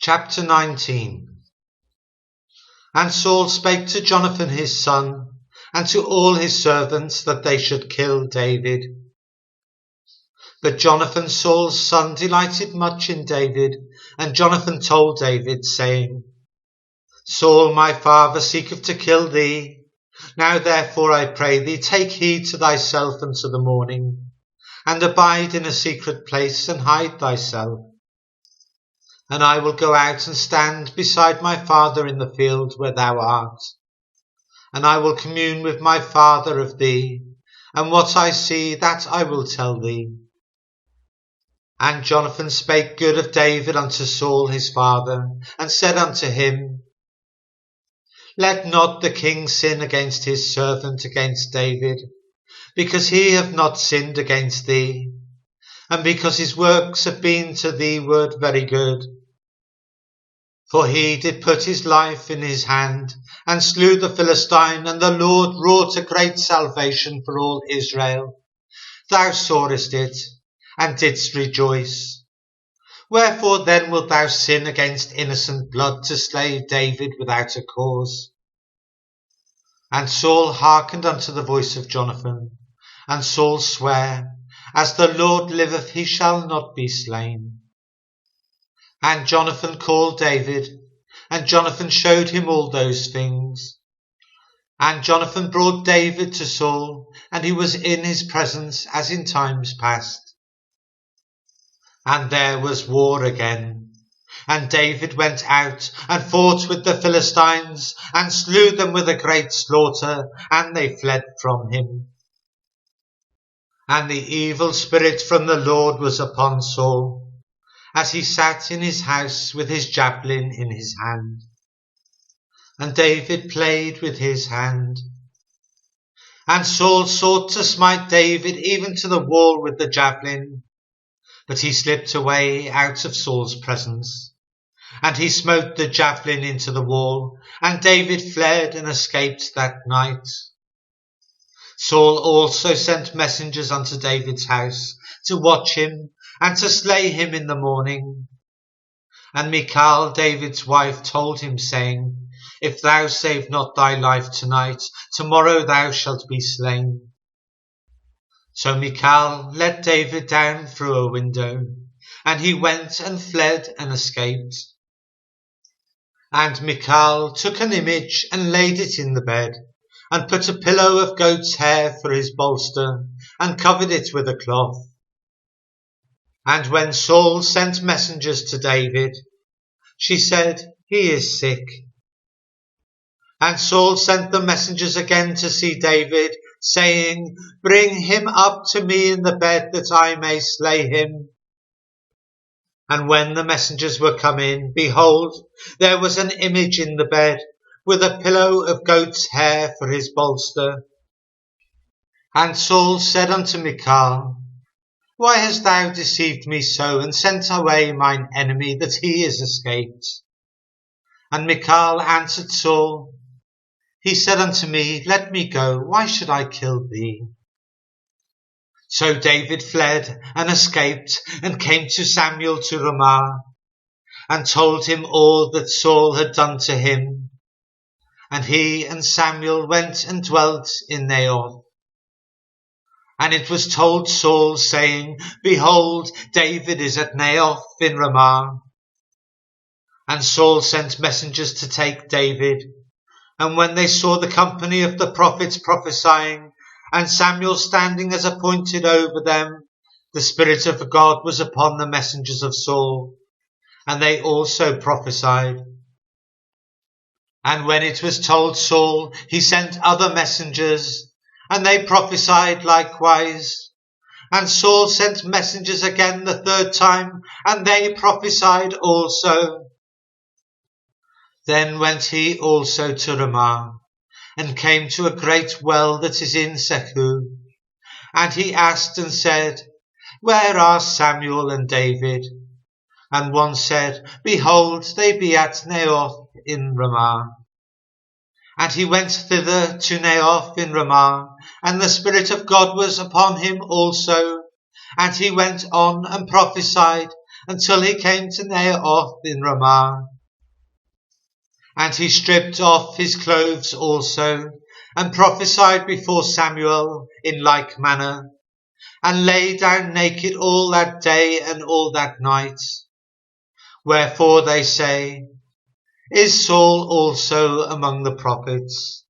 Chapter 19. And Saul spake to Jonathan his son, and to all his servants, that they should kill David. But Jonathan Saul's son delighted much in David, and Jonathan told David, saying, Saul my father seeketh to kill thee. Now therefore I pray thee, take heed to thyself unto the morning, and abide in a secret place, and hide thyself. And I will go out and stand beside my father in the field where thou art. And I will commune with my father of thee, and what I see, that I will tell thee. And Jonathan spake good of David unto Saul his father, and said unto him, Let not the king sin against his servant, against David, because he have not sinned against thee, and because his works have been to thee word very good. For he did put his life in his hand, and slew the Philistine, and the Lord wrought a great salvation for all Israel. Thou sawest it, and didst rejoice. Wherefore then wilt thou sin against innocent blood, to slay David without a cause? And Saul hearkened unto the voice of Jonathan, and Saul sware, As the Lord liveth, he shall not be slain. And Jonathan called David, and Jonathan showed him all those things. And Jonathan brought David to Saul, and he was in his presence as in times past. And there was war again. And David went out and fought with the Philistines, and slew them with a great slaughter, and they fled from him. And the evil spirit from the Lord was upon Saul, as he sat in his house with his javelin in his hand. And David played with his hand. And Saul sought to smite David even to the wall with the javelin, but he slipped away out of Saul's presence. And he smote the javelin into the wall, and David fled and escaped that night. Saul also sent messengers unto David's house to watch him, and to slay him in the morning. And Michal, David's wife, told him, saying, If thou save not thy life tonight, tomorrow thou shalt be slain. So Michal let David down through a window, and he went and fled and escaped. And Michal took an image and laid it in the bed, and put a pillow of goat's hair for his bolster, and covered it with a cloth. And when Saul sent messengers to David, she said, He is sick. And Saul sent the messengers again to see David, saying, Bring him up to me in the bed, that I may slay him. And when the messengers were come in, behold, there was an image in the bed, with a pillow of goat's hair for his bolster. And Saul said unto Michal, Why hast thou deceived me so, and sent away mine enemy, that he is escaped? And Michal answered Saul, He said unto me, Let me go, why should I kill thee? So David fled and escaped, and came to Samuel to Ramah, and told him all that Saul had done to him. And he and Samuel went and dwelt in Naioth. And it was told Saul, saying, Behold, David is at Naioth in Ramah. And Saul sent messengers to take David. And when they saw the company of the prophets prophesying, and Samuel standing as appointed over them, the Spirit of God was upon the messengers of Saul, and they also prophesied. And when it was told Saul, he sent other messengers, and they prophesied likewise. And Saul sent messengers again the third time, and they prophesied also. Then went he also to Ramah, and came to a great well that is in Sechu. And he asked and said, Where are Samuel and David? And one said, Behold, they be at Naioth in Ramah. And he went thither to Naioth in Ramah, and the Spirit of God was upon him also. And he went on and prophesied, until he came to Naioth in Ramah. And he stripped off his clothes also, and prophesied before Samuel in like manner, and lay down naked all that day and all that night. Wherefore they say, Is Saul also among the prophets?